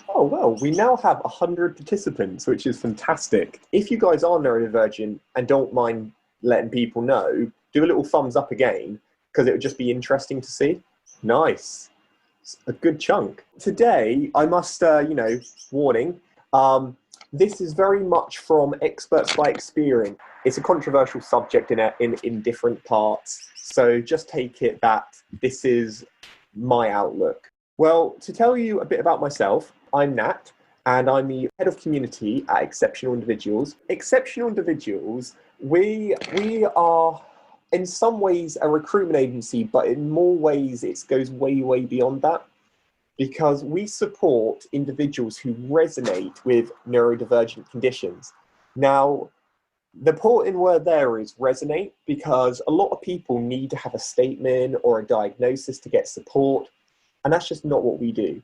Oh, well, we now have 100 participants, which is fantastic. If you guys are neurodivergent and don't mind letting people know, do a little thumbs up again, because it would just be interesting to see. Nice. It's a good chunk. Today, I must, warning, this is very much from experts by experience. It's a controversial subject in different parts, so just take it that this is my outlook. Well, to tell you a bit about myself, I'm Nat, and I'm the head of community at Exceptional Individuals. Exceptional Individuals, we are in some ways a recruitment agency, but in more ways it goes way, way beyond that, because we support individuals who resonate with neurodivergent conditions. Now, the important word there is resonate, because a lot of people need to have a statement or a diagnosis to get support, and that's just not what we do.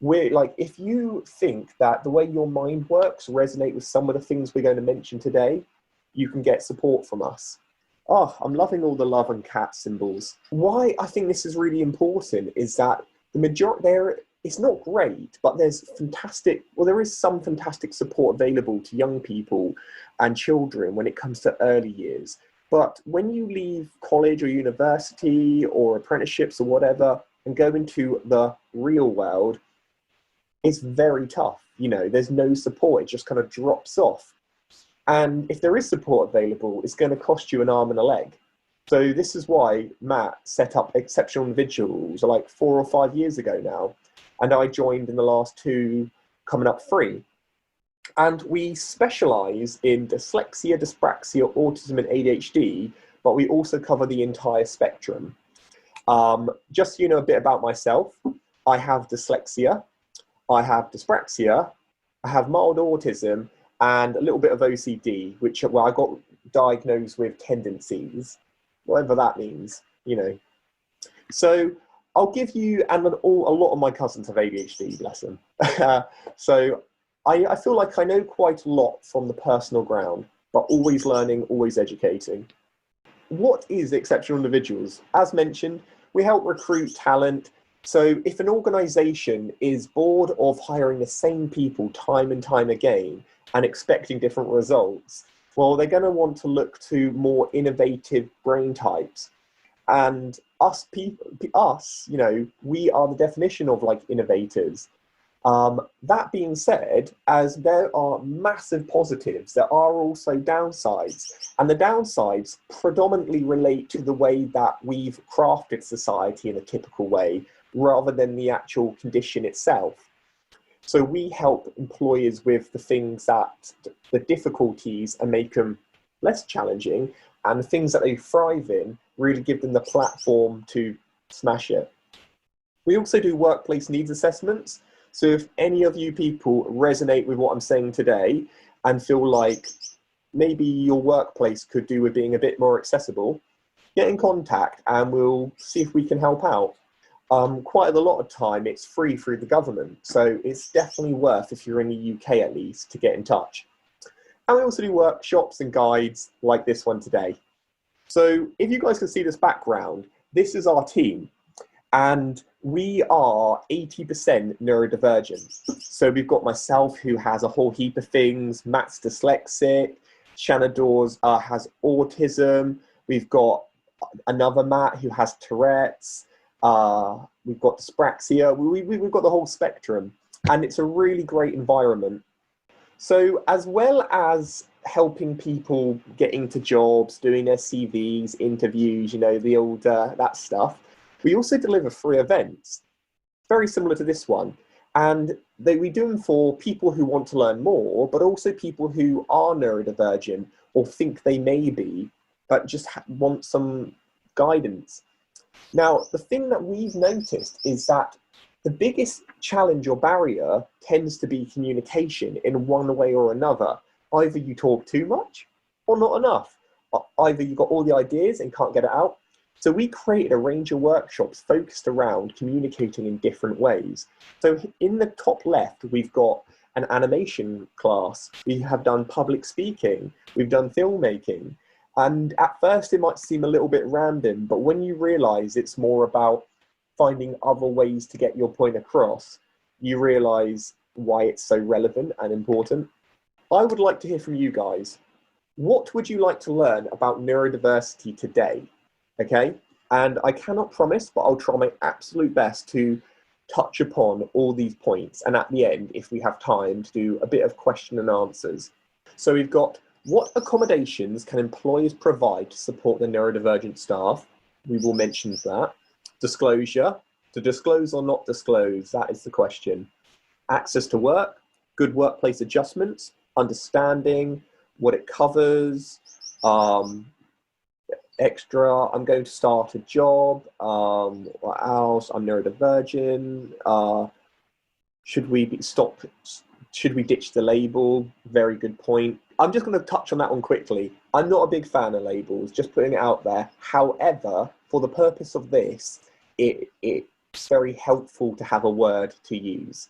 We're like, if you think that the way your mind works resonate with some of the things we're going to mention today, you can get support from us. Oh, I'm loving all the love and cat symbols. Why I think this is really important is that the majority there, it's not great, but there is some fantastic support available to young people and children when it comes to early years. But when you leave college or university or apprenticeships or whatever and go into the real world, it's very tough. There's no support. It just kind of drops off. And if there is support available, it's going to cost you an arm and a leg. So this is why Matt set up Exceptional Individuals like 4 or 5 years ago now. And I joined in the last 2, coming up 3. And we specialize in dyslexia, dyspraxia, autism, and ADHD, but we also cover the entire spectrum. Just so you know a bit about myself, I have dyslexia, I have dyspraxia, I have mild autism, and a little bit of OCD, which, well, I got diagnosed with tendencies, whatever that means, So I'll give you, and a lot of my cousins have ADHD, bless them. So I feel like I know quite a lot from the personal ground, but always learning, always educating. What is Exceptional Individuals? As mentioned, we help recruit talent. So if an organization is bored of hiring the same people time and time again and expecting different results, well, they're going to want to look to more innovative brain types. And us, we are the definition of like innovators. That being said, as there are massive positives, there are also downsides. And the downsides predominantly relate to the way that we've crafted society in a typical way, rather than the actual condition itself. So we help employers with the things that, the difficulties, and make them less challenging, and the things that they thrive in, really give them the platform to smash it. We also do workplace needs assessments. So if any of you people resonate with what I'm saying today and feel like maybe your workplace could do with being a bit more accessible, get in contact and we'll see if we can help out. Quite a lot of time it's free through the government, so it's definitely worth, if you're in the UK at least, to get in touch. And we also do workshops and guides like this one today. So if you guys can see this background, this is our team, and we are 80% neurodivergent. So we've got myself, who has a whole heap of things, Matt's dyslexic, Shanna Dawes has autism, we've got another Matt who has Tourette's, we've got Dyspraxia, we've got the whole spectrum, and it's a really great environment. So as well as helping people get into jobs, doing their CVs, interviews, the old, that stuff, we also deliver free events, very similar to this one. And we do them for people who want to learn more, but also people who are neurodivergent or think they may be, but just want some guidance. Now, the thing that we've noticed is that the biggest challenge or barrier tends to be communication in one way or another. Either you talk too much or not enough. Either you've got all the ideas and can't get it out. So we created a range of workshops focused around communicating in different ways. So in the top left, we've got an animation class. We have done public speaking. We've done filmmaking. And at first it might seem a little bit random, but when you realize it's more about finding other ways to get your point across, you realize why it's so relevant and important. I would like to hear from you guys. What would you like to learn about neurodiversity today? Okay, and I cannot promise, but I'll try my absolute best to touch upon all these points, and at the end, if we have time, to do a bit of question and answers. So we've got, what accommodations can employers provide to support the neurodivergent staff? We will mention that. Disclosure, to disclose or not disclose, that is the question. Access to work, good workplace adjustments, understanding what it covers, extra, I'm going to start a job, what else, I'm neurodivergent, should we ditch the label? Very good point. I'm just going to touch on that one quickly. I'm not a big fan of labels, just putting it out there. However, for the purpose of this, it's very helpful to have a word to use.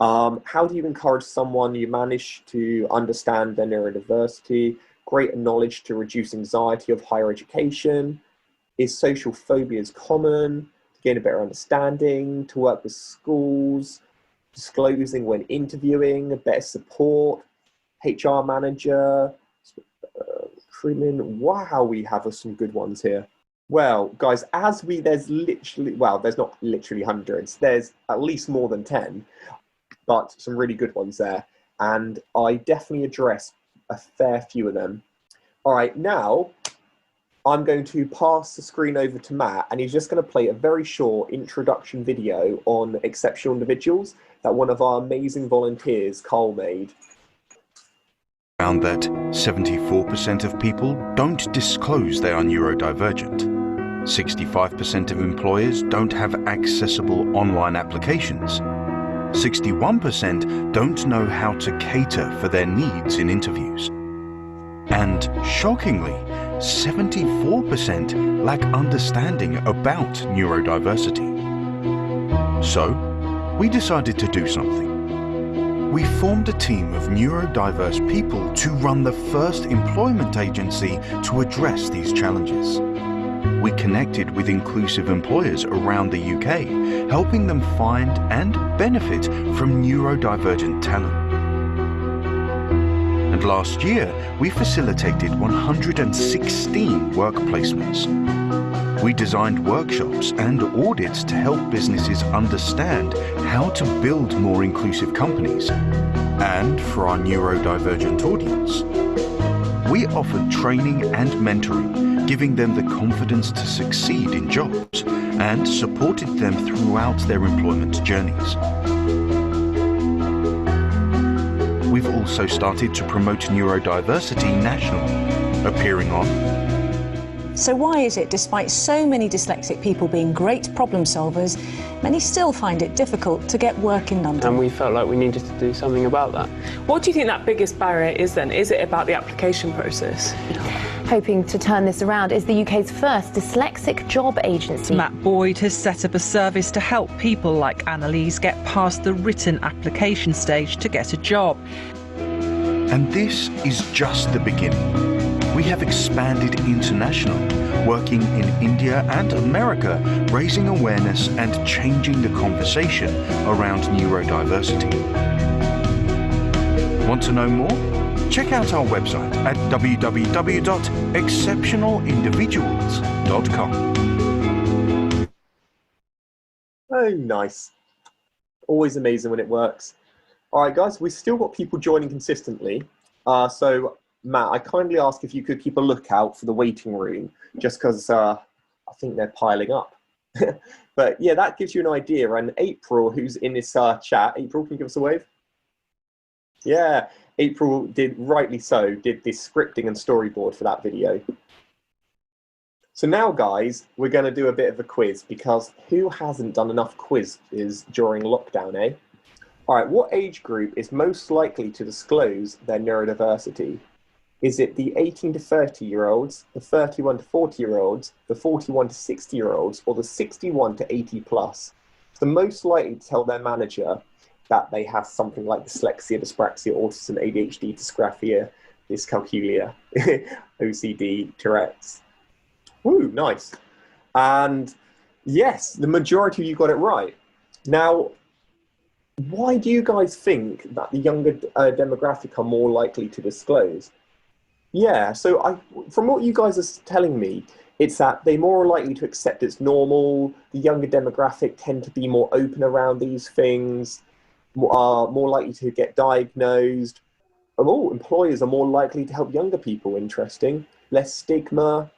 How do you encourage someone you manage to understand their neurodiversity, greater knowledge to reduce anxiety of higher education? Is social phobias common? To gain a better understanding, to work with schools, disclosing when interviewing, better support, HR manager, wow, we have some good ones here. Well, guys, there's not literally hundreds, there's at least more than 10, but some really good ones there. And I definitely address a fair few of them. All right, now I'm going to pass the screen over to Matt, and he's just going to play a very short introduction video on exceptional individuals that one of our amazing volunteers, Carl, made. Found that 74% of people don't disclose they are neurodivergent. 65% of employers don't have accessible online applications. 61% don't know how to cater for their needs in interviews. And shockingly, 74% lack understanding about neurodiversity. So, we decided to do something. We formed a team of neurodiverse people to run the first employment agency to address these challenges. We connected with inclusive employers around the UK, helping them find and benefit from neurodivergent talent. And last year, we facilitated 116 work placements. We designed workshops and audits to help businesses understand how to build more inclusive companies. And for our neurodivergent audience, we offered training and mentoring, giving them the confidence to succeed in jobs, and supported them throughout their employment journeys. We've also started to promote neurodiversity nationally, appearing on. So why is it, despite so many dyslexic people being great problem solvers, many still find it difficult to get work in London? And we felt like we needed to do something about that. What do you think that biggest barrier is then? Is it about the application process? Hoping to turn this around is the UK's first dyslexic job agency. Matt Boyd has set up a service to help people like Annalise get past the written application stage to get a job. And this is just the beginning. We have expanded internationally, working in India and America, raising awareness and changing the conversation around neurodiversity. Want to know more? Check out our website at www.exceptionalindividuals.com. Oh, nice. Always amazing when it works. All right, guys, we've still got people joining consistently. So, Matt, I kindly ask if you could keep a lookout for the waiting room, just because I think they're piling up. But yeah, that gives you an idea. And April, who's in this chat, April, can you give us a wave? Yeah, April did, rightly so, did this scripting and storyboard for that video. So now, guys, we're going to do a bit of a quiz, because who hasn't done enough quizzes during lockdown, eh? All right, what age group is most likely to disclose their neurodiversity? Is it the 18 to 30-year-olds, the 31 to 40-year-olds, the 41 to 60-year-olds, or the 61 to 80-plus? The most likely to tell their manager that they have something like dyslexia, dyspraxia, autism, ADHD, dysgraphia, dyscalculia, OCD, Tourette's. Woo, nice. And yes, the majority of you got it right. Now, why do you guys think that the younger demographic are more likely to disclose? Yeah, so from what you guys are telling me, it's that they're more likely to accept it's normal. The younger demographic tend to be more open around these things, are more likely to get diagnosed. Oh, employers are more likely to help younger people. Interesting. Less stigma.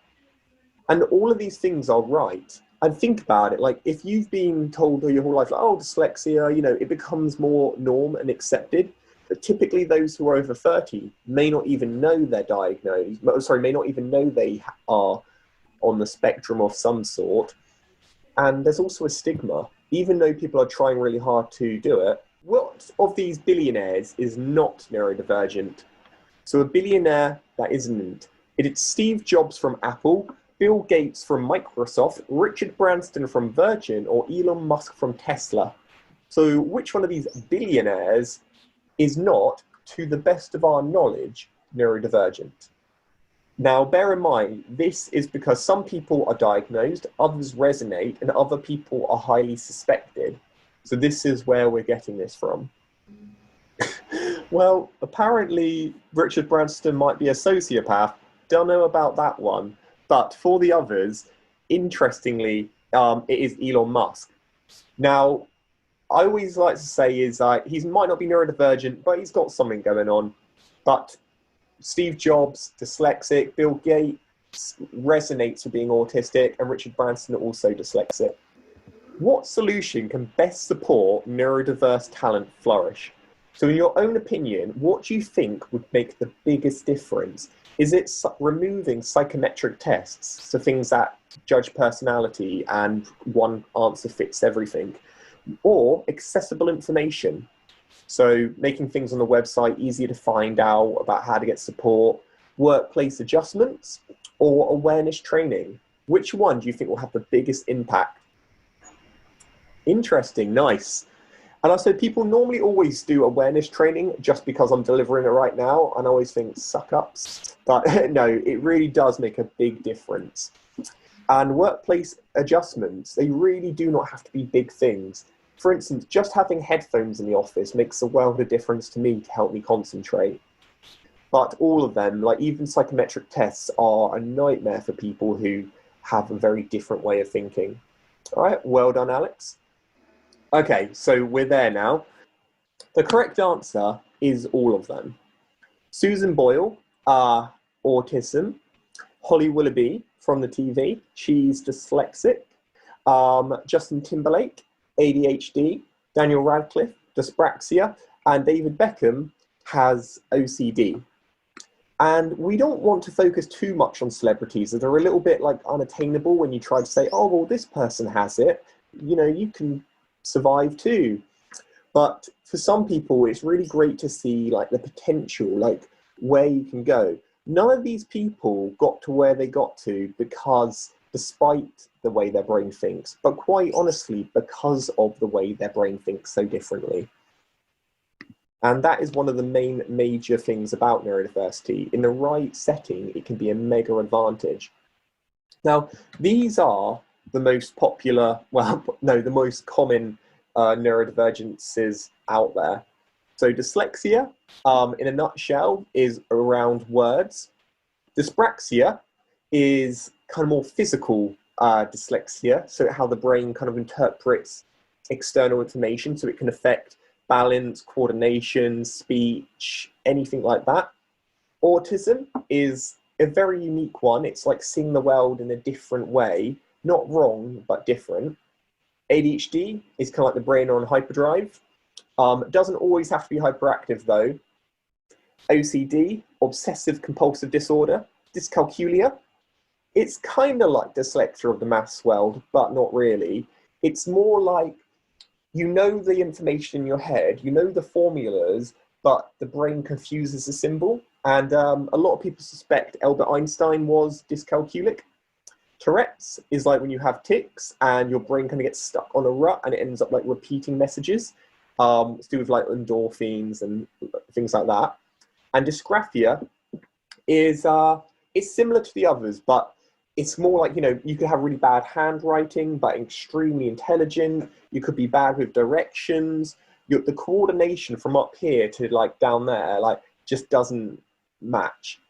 And all of these things are right. And think about it, like if you've been told your whole life, like, oh, dyslexia, it becomes more norm and accepted. But typically those who are over 30 may not even know they're diagnosed, may not even know they are on the spectrum of some sort. And there's also a stigma, even though people are trying really hard to do it. What of these billionaires is not neurodivergent? So a billionaire that isn't. It's Steve Jobs from Apple, Bill Gates from Microsoft, Richard Branson from Virgin, or Elon Musk from Tesla. So which one of these billionaires is not, to the best of our knowledge, neurodivergent? Now, bear in mind, this is because some people are diagnosed, others resonate, and other people are highly suspected. So this is where we're getting this from. Well, apparently Richard Branson might be a sociopath. Don't know about that one. But for the others, interestingly, it is Elon Musk. Now, I always like to say is he might not be neurodivergent, but he's got something going on. But Steve Jobs, dyslexic, Bill Gates resonates with being autistic, and Richard Branson also dyslexic. What solution can best support neurodiverse talent flourish? So in your own opinion, what do you think would make the biggest difference? Is it removing psychometric tests, so things that judge personality and one answer fits everything? Or accessible information, so making things on the website easier to find out about how to get support, workplace adjustments, or awareness training? Which one do you think will have the biggest impact? Interesting, nice. And I said people normally always do awareness training just because I'm delivering it right now, and I always think suck ups. But no, it really does make a big difference. And workplace adjustments, they really do not have to be big things. For instance, just having headphones in the office makes a world of difference to me to help me concentrate. But all of them, like even psychometric tests, are a nightmare for people who have a very different way of thinking. All right, well done, Alex. Okay, so we're there now. The correct answer is all of them. Susan Boyle, autism. Holly Willoughby from the TV, she's dyslexic. Justin Timberlake, ADHD. Daniel Radcliffe, dyspraxia. And David Beckham has OCD. And we don't want to focus too much on celebrities, as they're a little bit like unattainable when you try to say, oh, well, this person has it. You can survive too. But for some people, it's really great to see like the potential, like where you can go. None of these people got to where they got to because despite the way their brain thinks, but quite honestly, because of the way their brain thinks so differently. And that is one of the major things about neurodiversity. In the right setting, it can be a mega advantage. Now, these are the most popular, the most common neurodivergences out there. So dyslexia, in a nutshell, is around words. Dyspraxia is kind of more physical dyslexia, so how the brain kind of interprets external information, so it can affect balance, coordination, speech, anything like that. Autism is a very unique one. It's like seeing the world in a different way, not wrong, but different. ADHD is kind of like the brain on hyperdrive. Doesn't always have to be hyperactive though. OCD, obsessive compulsive disorder. Dyscalculia, it's kind of like dyslexia of the maths world, but not really. It's more like you know the information in your head, you know the formulas, but the brain confuses the symbol. And a lot of people suspect Albert Einstein was dyscalculic. Tourette's is like when you have tics and your brain kind of gets stuck on a rut and it ends up like repeating messages. It's to do with like endorphins and things like that. And dysgraphia is it's similar to the others, but it's more like, you could have really bad handwriting, but extremely intelligent. You could be bad with directions. the coordination from up here to like down there, like just doesn't match.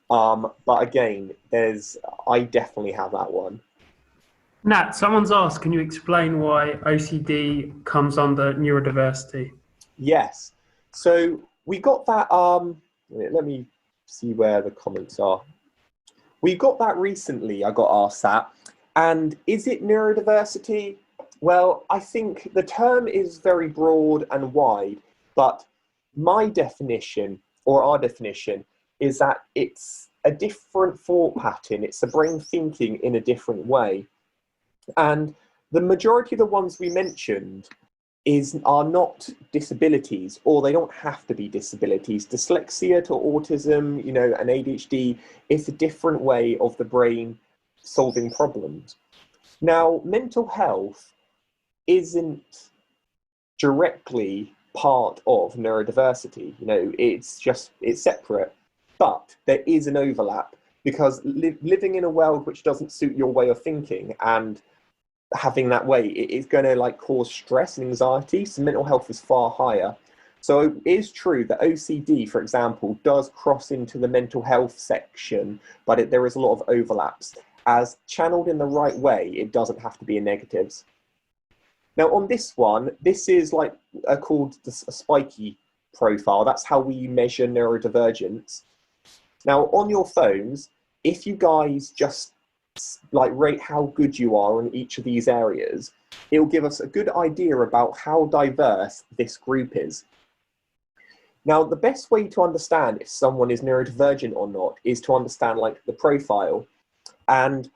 But again, I definitely have that one. Nat, someone's asked, can you explain why OCD comes under neurodiversity? Yes. So we got that, let me see where the comments are. We got that recently, I got asked that. And is it neurodiversity? Well, I think the term is very broad and wide, but my definition, or our definition, is that it's a different thought pattern. It's the brain thinking in a different way. And the majority of the ones we mentioned are not disabilities, or they don't have to be disabilities. Dyslexia to autism, you know, and ADHD, it's a different way of the brain solving problems. Now, mental health isn't directly part of neurodiversity. You know, it's separate, but there is an overlap, because living in a world which doesn't suit your way of thinking and having that way, it is going to like cause stress and anxiety. So mental health is far higher. So it is true that OCD, for example, does cross into the mental health section, but there is a lot of overlaps. As channeled in the right way, it doesn't have to be in negatives. Now on this one, this is like called a spiky profile. That's how we measure neurodivergence. Now on your phones, if you guys just like rate how good you are in each of these areas, it will give us a good idea about how diverse this group is. Now, the best way to understand if someone is neurodivergent or not is to understand like the profile. And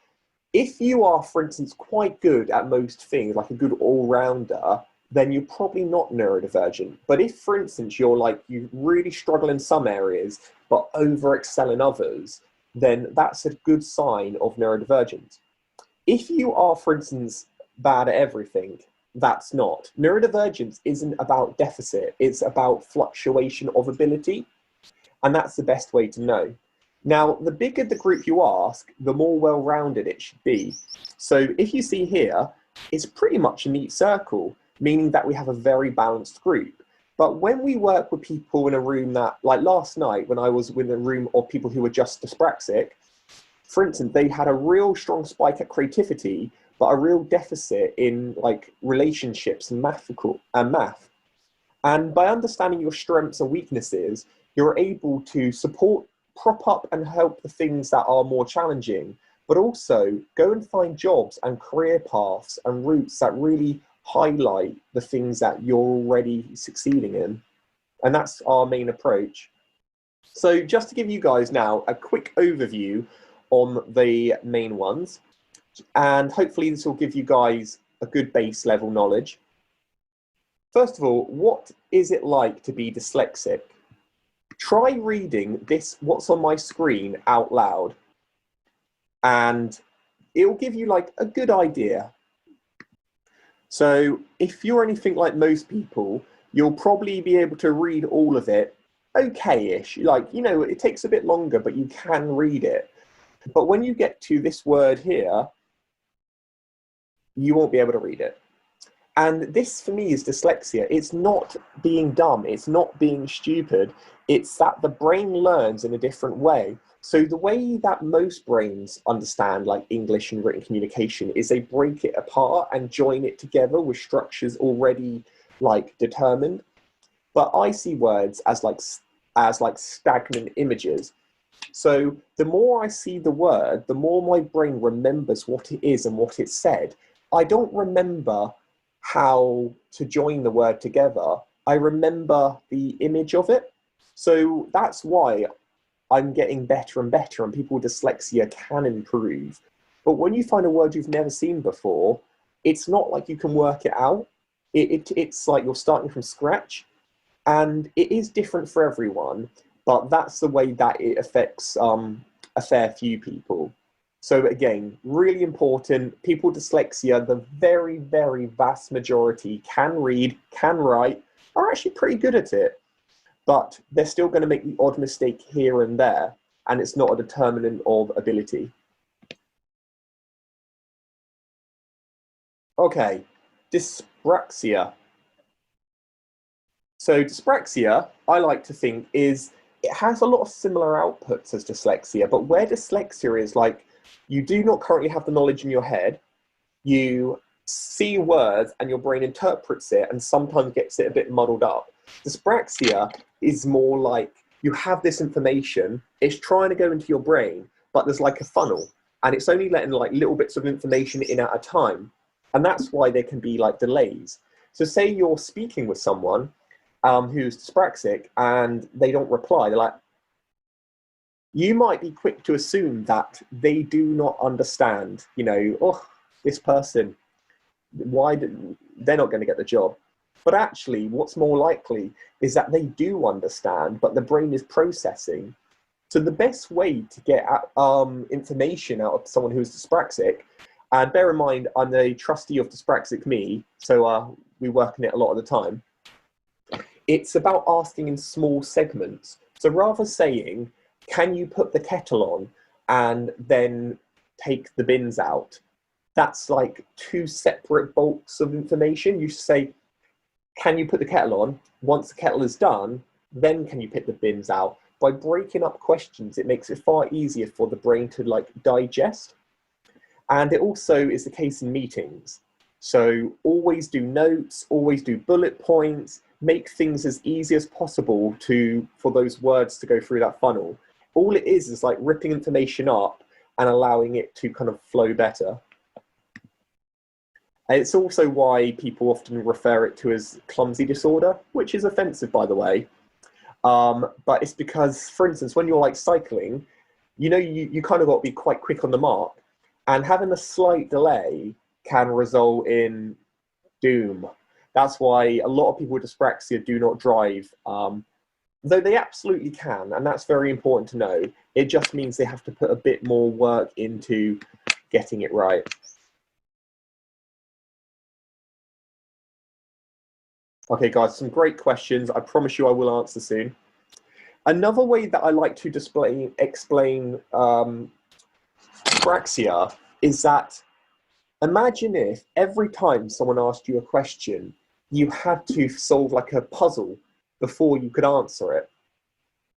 if you are, for instance, quite good at most things, like a good all-rounder, then you're probably not neurodivergent. But if, for instance, you really struggle in some areas, but over-excel in others, then that's a good sign of neurodivergence. If you are, for instance, bad at everything, that's not. Neurodivergence isn't about deficit, it's about fluctuation of ability, and that's the best way to know. Now, the bigger the group you ask, the more well-rounded it should be. So if you see here, it's pretty much a neat circle, meaning that we have a very balanced group. But when we work with people in a room that, like last night, when I was in a room of people who were just dyspraxic, for instance, they had a real strong spike at creativity, but a real deficit in like relationships and math. And by understanding your strengths and weaknesses, you're able to prop up and help the things that are more challenging, but also go and find jobs and career paths and routes that really highlight the things that you're already succeeding in. And that's our main approach. So just to give you guys now a quick overview on the main ones, and hopefully this will give you guys a good base level knowledge. First of all, what is it like to be dyslexic? Try reading this, what's on my screen, out loud, and it will give you like a good idea. So if you're anything like most people, you'll probably be able to read all of it okay-ish. Like, you know, it takes a bit longer, but you can read it. But when you get to this word here, you won't be able to read it. And this, for me, is dyslexia. It's not being dumb. It's not being stupid. It's that the brain learns in a different way. So the way that most brains understand like English and written communication is they break it apart and join it together with structures already like determined. But I see words as like stagnant images. So the more I see the word, the more my brain remembers what it is and what it said. I don't remember how to join the word together. I remember the image of it. So that's why I'm getting better and better, and people with dyslexia can improve. But when you find a word you've never seen before, it's not like you can work it out. It's like you're starting from scratch, and it is different for everyone, but that's the way that it affects a fair few people. So again, really important, people with dyslexia, the very, very vast majority can read, can write, are actually pretty good at it. But they're still going to make the odd mistake here and there, and it's not a determinant of ability. Okay, dyspraxia. So dyspraxia, I like to think, is it has a lot of similar outputs as dyslexia, but where dyslexia is like you do not currently have the knowledge in your head, you see words and your brain interprets it and sometimes gets it a bit muddled up. Dyspraxia is more like you have this information, it's trying to go into your brain, but there's like a funnel and it's only letting like little bits of information in at a time. And that's why there can be like delays. So say you're speaking with someone who's dyspraxic and they don't reply, they're like, you might be quick to assume that they do not understand, you know, oh, this person, they're not going to get the job. But actually, what's more likely is that they do understand, but the brain is processing. So the best way to get information out of someone who's dyspraxic, and bear in mind, I'm a trustee of Dyspraxic Me, so we work on it a lot of the time. It's about asking in small segments. So rather saying, can you put the kettle on and then take the bins out? That's like two separate bulks of information. You say, can you put the kettle on? Once the kettle is done, then can you pick the bins out? By breaking up questions, it makes it far easier for the brain to like digest. And it also is the case in meetings. So always do notes, always do bullet points, make things as easy as possible for those words to go through that funnel. All it is like ripping information up and allowing it to kind of flow better. And it's also why people often refer it to as clumsy disorder, which is offensive, by the way. But it's because, for instance, when you're like cycling, you know, you kind of got to be quite quick on the mark, and having a slight delay can result in doom. That's why a lot of people with dyspraxia do not drive, though they absolutely can, and that's very important to know. It just means they have to put a bit more work into getting it right. Okay, guys, some great questions. I promise you I will answer soon. Another way that I like to explain dyspraxia is that imagine if every time someone asked you a question, you had to solve like a puzzle before you could answer it.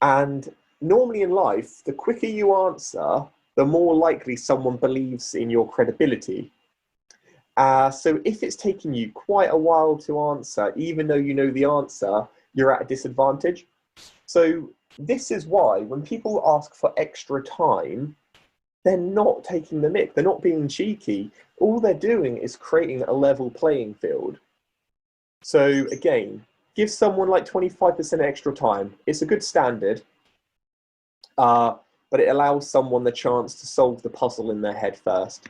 And normally in life, the quicker you answer, the more likely someone believes in your credibility. So if it's taking you quite a while to answer, even though you know the answer, you're at a disadvantage. So this is why when people ask for extra time, they're not taking the mick, they're not being cheeky. All they're doing is creating a level playing field. So again, give someone like 25% extra time. It's a good standard, but it allows someone the chance to solve the puzzle in their head first.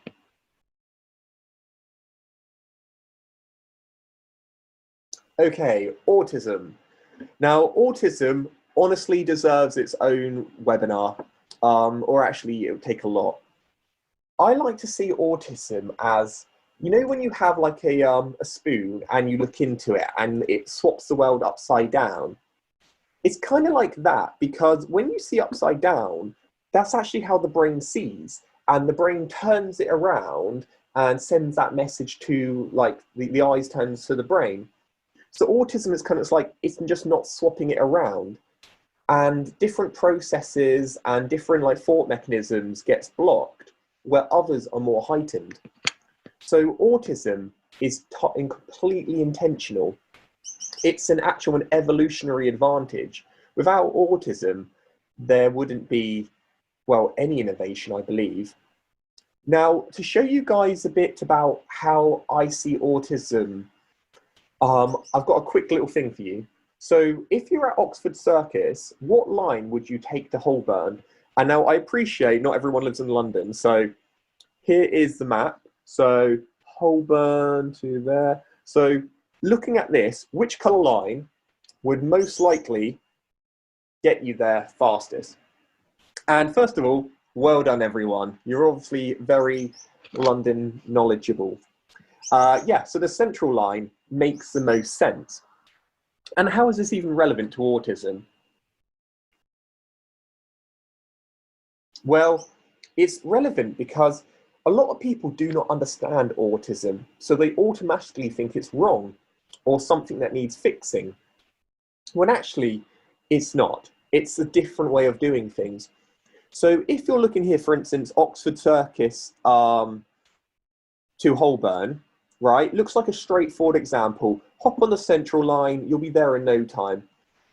Okay, autism. Now, autism honestly deserves its own webinar, or actually it would take a lot. I like to see autism as, you know, when you have like a spoon and you look into it and it swaps the world upside down. It's kind of like that, because when you see upside down, that's actually how the brain sees, and the brain turns it around and sends that message to like the eyes turns to the brain. So autism is kind of like, it's just not swapping it around, and different processes and different like thought mechanisms gets blocked where others are more heightened. So autism is completely intentional. It's an evolutionary advantage. Without autism, there wouldn't be, well, any innovation, I believe. Now, to show you guys a bit about how I see autism, I've got a quick little thing for you. So if you're at Oxford Circus, what line would you take to Holborn? And now I appreciate not everyone lives in London, so here is the map. So Holborn to there. So looking at this, which colour line would most likely get you there fastest? And first of all, well done everyone. You're obviously very London knowledgeable. Yeah, so the central line makes the most sense. And how is this even relevant to autism? Well, it's relevant because a lot of people do not understand autism, so they automatically think it's wrong or something that needs fixing. when actually it's not. It's a different way of doing things. So if you're looking here, for instance, Oxford Circus to Holborn, right? Looks like a straightforward example. Hop on the Central line, you'll be there in no time.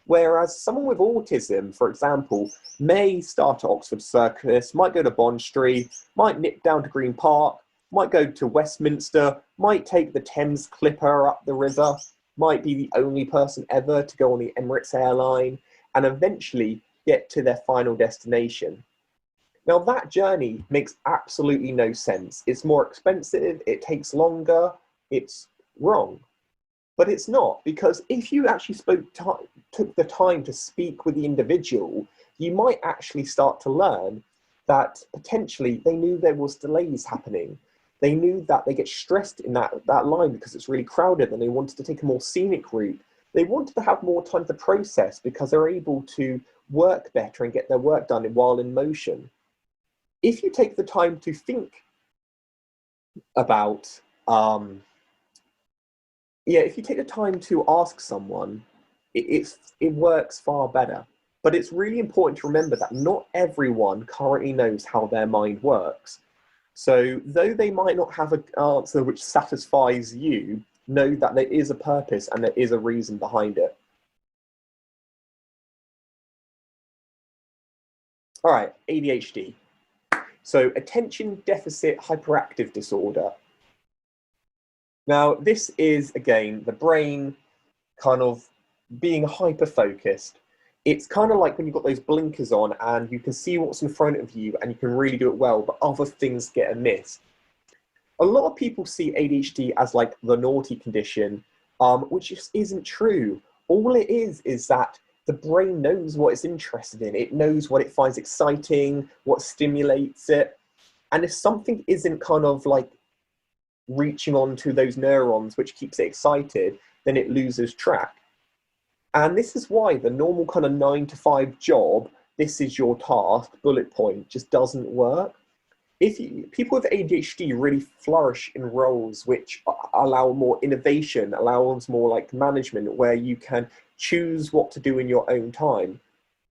Whereas someone with autism, for example, may start at Oxford Circus, might go to Bond Street, might nip down to Green Park, might go to Westminster, might take the Thames Clipper up the river, might be the only person ever to go on the Emirates airline, and eventually get to their final destination. Now that journey makes absolutely no sense. It's more expensive, it takes longer, it's wrong. But it's not, because if you actually took the time to speak with the individual, you might actually start to learn that potentially they knew there was delays happening. They knew that they get stressed in that line because it's really crowded and they wanted to take a more scenic route. They wanted to have more time to process because they're able to work better and get their work done while in motion. If you take the time to think about, if you take the time to ask someone, it works far better. But it's really important to remember that not everyone currently knows how their mind works. So though they might not have an answer which satisfies you, know that there is a purpose and there is a reason behind it. All right, ADHD. So attention deficit hyperactive disorder. Now, this is, again, the brain kind of being hyper-focused. It's kind of like when you've got those blinkers on and you can see what's in front of you and you can really do it well, but other things get amiss. A lot of people see ADHD as like the naughty condition, which just isn't true. All it is that the brain knows what it's interested in. It knows what it finds exciting, what stimulates it. And if something isn't kind of like reaching onto those neurons, which keeps it excited, then it loses track. And this is why the normal kind of 9-to-5 job, this is your task, bullet point, just doesn't work. People with ADHD really flourish in roles which allow more innovation, allows more like management, where you can choose what to do in your own time.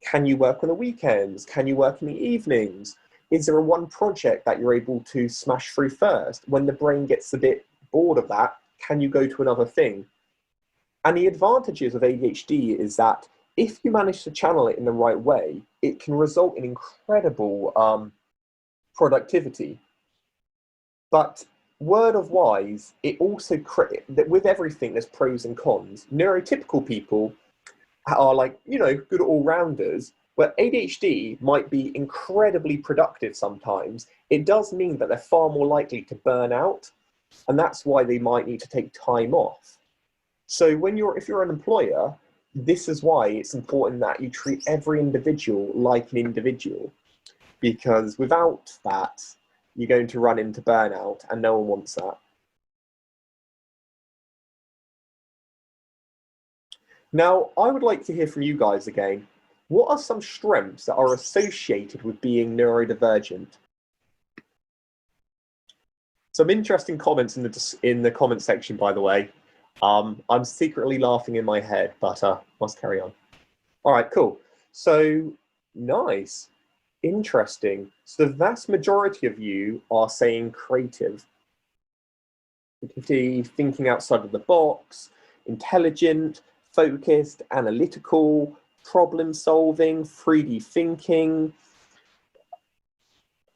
Can you work on the weekends? Can you work in the evenings? Is there one project that you're able to smash through first? When the brain gets a bit bored of that, can you go to another thing? And the advantages of ADHD is that if you manage to channel it in the right way, it can result in incredible productivity. But word of wise, it also that with everything there's pros and cons. Neurotypical people are like, good all-rounders, where ADHD might be incredibly productive sometimes. It does mean that they're far more likely to burn out, and that's why they might need to take time off. So if you're an employer, this is why it's important that you treat every individual like an individual, because without that, you're going to run into burnout, and no one wants that. Now, I would like to hear from you guys again. What are some strengths that are associated with being neurodivergent? Some interesting comments in the comment section, by the way. I'm secretly laughing in my head, but must carry on. All right, cool. So, nice. Interesting. So the vast majority of you are saying creative, thinking outside of the box, intelligent, focused, analytical, problem solving, 3D thinking,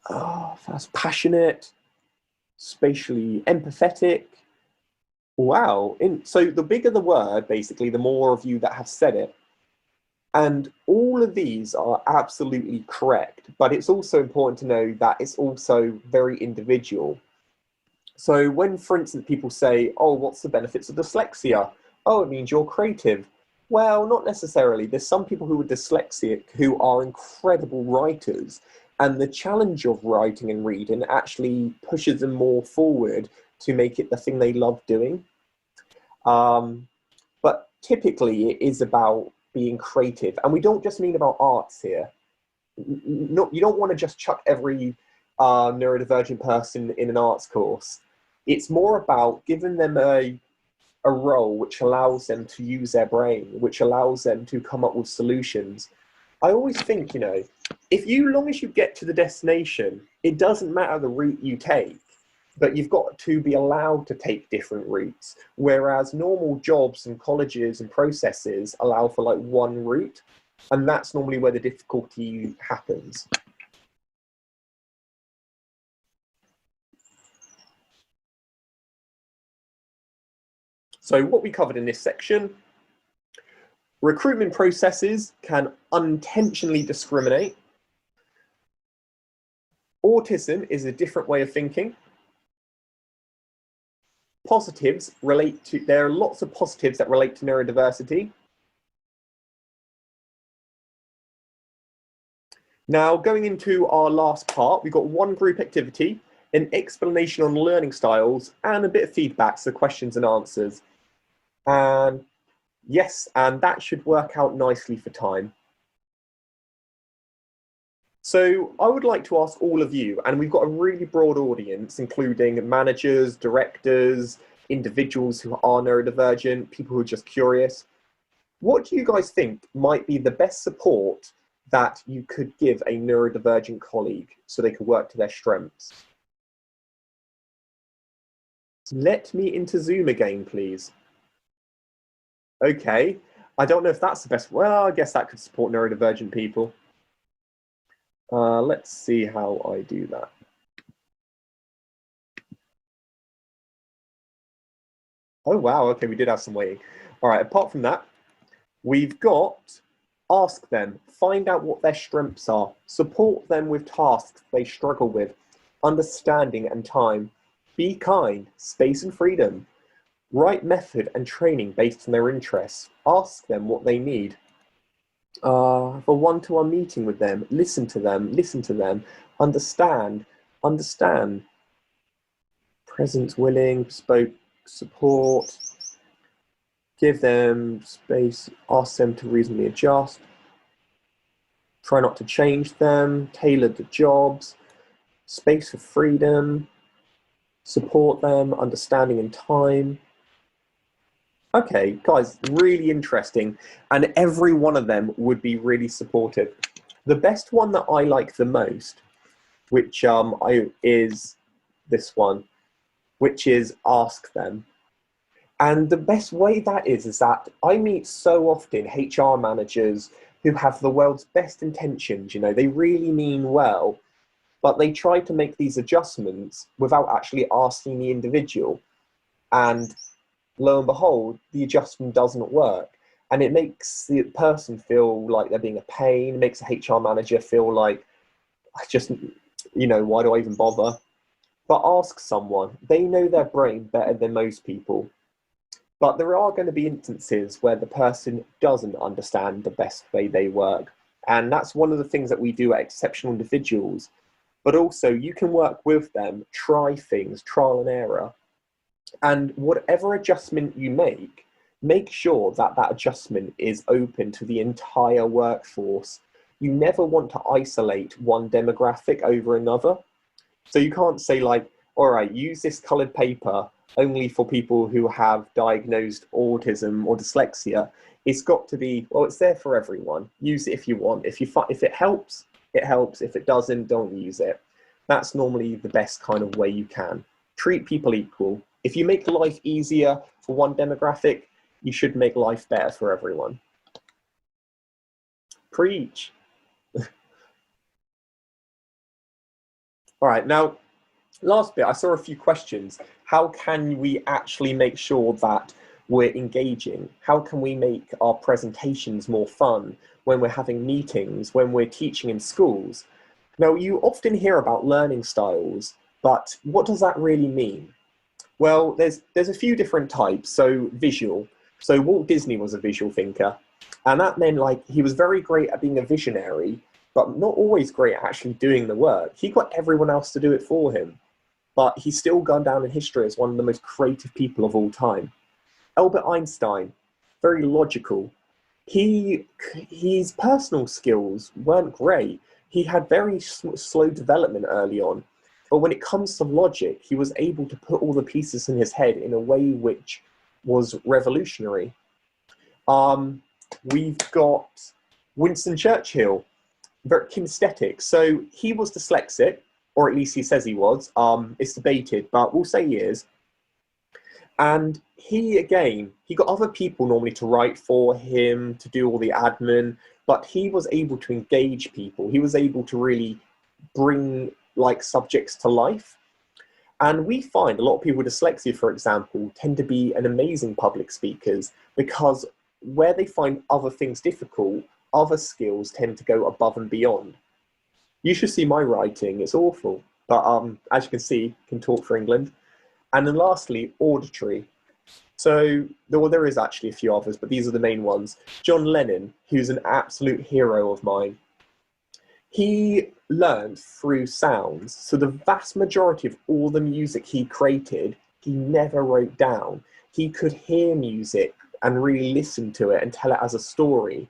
that's passionate, spatially empathetic. Wow. So the bigger the word, basically, the more of you that have said it. And all of these are absolutely correct, but it's also important to know that it's also very individual. So when, for instance, people say, oh, what's the benefits of dyslexia? Oh, it means you're creative. Well, not necessarily. There's some people who are dyslexic who are incredible writers, and the challenge of writing and reading actually pushes them more forward to make it the thing they love doing. But typically it is about being creative, and we don't just mean about arts here. No, you don't want to just chuck every neurodivergent person in an arts course. It's more about giving them a a role which allows them to use their brain, which allows them to come up with solutions. I always think, you know, long as you get to the destination, it doesn't matter the route you take, but you've got to be allowed to take different routes. Whereas normal jobs and colleges and processes allow for like one route, and that's normally where the difficulty happens. So what we covered in this section: recruitment processes can unintentionally discriminate. Autism is a different way of thinking. Positives relate to, there are lots of positives that relate to neurodiversity. Now, going into our last part, we've got one group activity, an explanation on learning styles, and a bit of feedback, so questions and answers. And yes, and that should work out nicely for time. So I would like to ask all of you, and we've got a really broad audience, including managers, directors, individuals who are neurodivergent, people who are just curious. What do you guys think might be the best support that you could give a neurodivergent colleague so they could work to their strengths? Let me into Zoom again, please. Okay, I don't know if that's the best. Well, I guess that could support neurodivergent people. Let's see how I do that. Oh, wow. Okay, we did have some waiting. All right, apart from that, we've got ask them, find out what their strengths are, support them with tasks they struggle with, understanding and time, be kind, space and freedom, right method and training based on their interests, ask them what they need. Have a one-to-one meeting with them, listen to them, understand, present, willing, bespoke support, give them space, ask them to reasonably adjust, try not to change them, tailor the jobs, space for freedom, support them, understanding and time. Okay, guys, really interesting. And every one of them would be really supportive. The best one that I like the most, which is this one, which is ask them. And the best way that is that I meet so often HR managers who have the world's best intentions, you know, they really mean well, but they try to make these adjustments without actually asking the individual. And lo and behold, the adjustment doesn't work. And it makes the person feel like they're being a pain, it makes a HR manager feel like, I just, you know, why do I even bother? But ask someone, they know their brain better than most people. But there are going to be instances where the person doesn't understand the best way they work. And that's one of the things that we do at Exceptional Individuals. But also you can work with them, try things, trial and error. And whatever adjustment you make sure that that adjustment is open to the entire workforce. You never want to isolate one demographic over another. So you can't say like, all right, use this colored paper only for people who have diagnosed autism or dyslexia. It's got to be, well, it's there for everyone. Use it if you want. If it helps, it helps. If it doesn't, don't use it. That's normally the best kind of way you can. Treat people equal. If you make life easier for one demographic, you should make life better for everyone. Preach. All right, now, last bit, I saw a few questions. How can we actually make sure that we're engaging? How can we make our presentations more fun when we're having meetings, when we're teaching in schools? Now, you often hear about learning styles, but what does that really mean? Well, there's a few different types. So visual. So Walt Disney was a visual thinker, and that meant like he was very great at being a visionary, but not always great at actually doing the work. He got everyone else to do it for him, but he's still gone down in history as one of the most creative people of all time. Albert Einstein, very logical. His personal skills weren't great. He had very slow development early on, but when it comes to logic, he was able to put all the pieces in his head in a way which was revolutionary. We've got Winston Churchill, very kinesthetic. So he was dyslexic, or at least he says he was. It's debated, but we'll say he is. And he got other people normally to write for him, to do all the admin, but he was able to engage people. He was able to really bring like subjects to life. And we find a lot of people with dyslexia, for example, tend to be an amazing public speakers because where they find other things difficult, other skills tend to go above and beyond. You should see my writing, it's awful. But as you can see, can talk for England. And then lastly, auditory. So there is actually a few others, but these are the main ones. John Lennon, who's an absolute hero of mine, he learned through sounds. So the vast majority of all the music he created, he never wrote down. He could hear music and really listen to it and tell it as a story.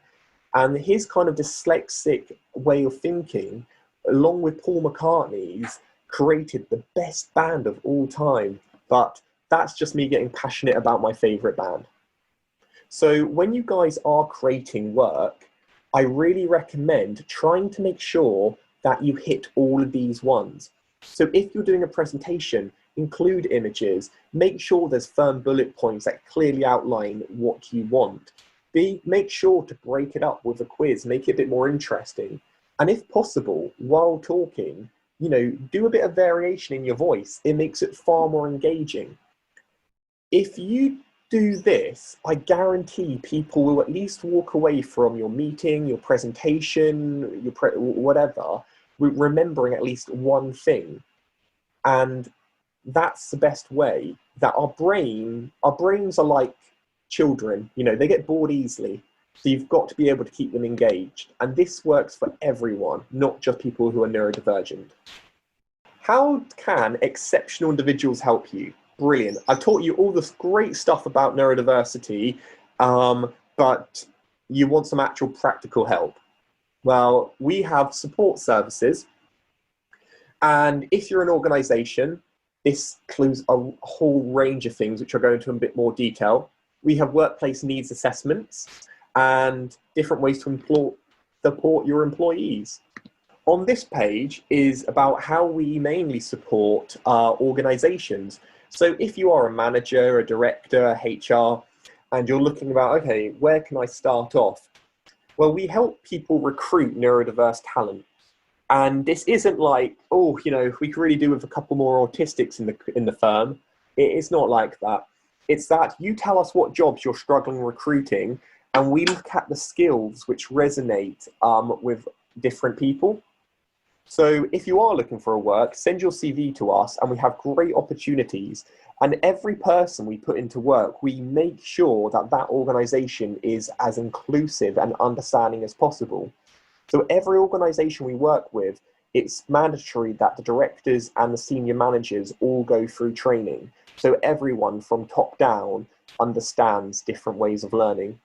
And his kind of dyslexic way of thinking, along with Paul McCartney's, created the best band of all time. But that's just me getting passionate about my favorite band. So when you guys are creating work, I really recommend trying to make sure that you hit all of these ones. So if you're doing a presentation, include images, make sure there's firm bullet points that clearly outline what you want. Make sure to break it up with a quiz, make it a bit more interesting. And if possible, while talking, do a bit of variation in your voice. It makes it far more engaging. If you do this, I guarantee people will at least walk away from your meeting, your presentation, whatever, remembering at least one thing. And that's the best way. That our brains are like children, they get bored easily. So you've got to be able to keep them engaged. And this works for everyone, not just people who are neurodivergent. How can exceptional individuals help you? Brilliant. I've taught you all this great stuff about neurodiversity, but you want some actual practical help. Well, we have support services. And if you're an organization, this includes a whole range of things, which I'll go into in a bit more detail. We have workplace needs assessments and different ways to support your employees. On this page is about how we mainly support organizations. So if you are a manager, a director, a HR, and you're looking about, okay, where can I start off? Well, we help people recruit neurodiverse talent. And this isn't like, we could really do with a couple more autistics in the firm. It's not like that. It's that you tell us what jobs you're struggling recruiting, and we look at the skills which resonate with different people. So if you are looking for a work, send your CV to us and we have great opportunities. And every person we put into work, we make sure that that organization is as inclusive and understanding as possible. So every organization we work with, it's mandatory that the directors and the senior managers all go through training. So everyone from top down understands different ways of learning.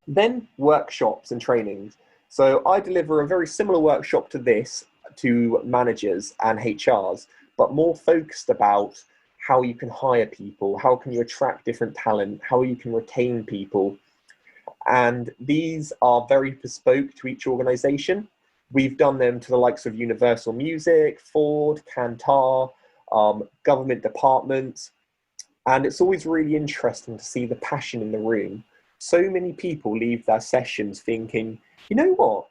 Then workshops and trainings. So I deliver a very similar workshop to this to managers and HRs, but more focused about how you can hire people, how can you attract different talent, how you can retain people. And these are very bespoke to each organization. We've done them to the likes of Universal Music, Ford, Kantar, government departments. And it's always really interesting to see the passion in the room. So many people leave their sessions thinking, you know what?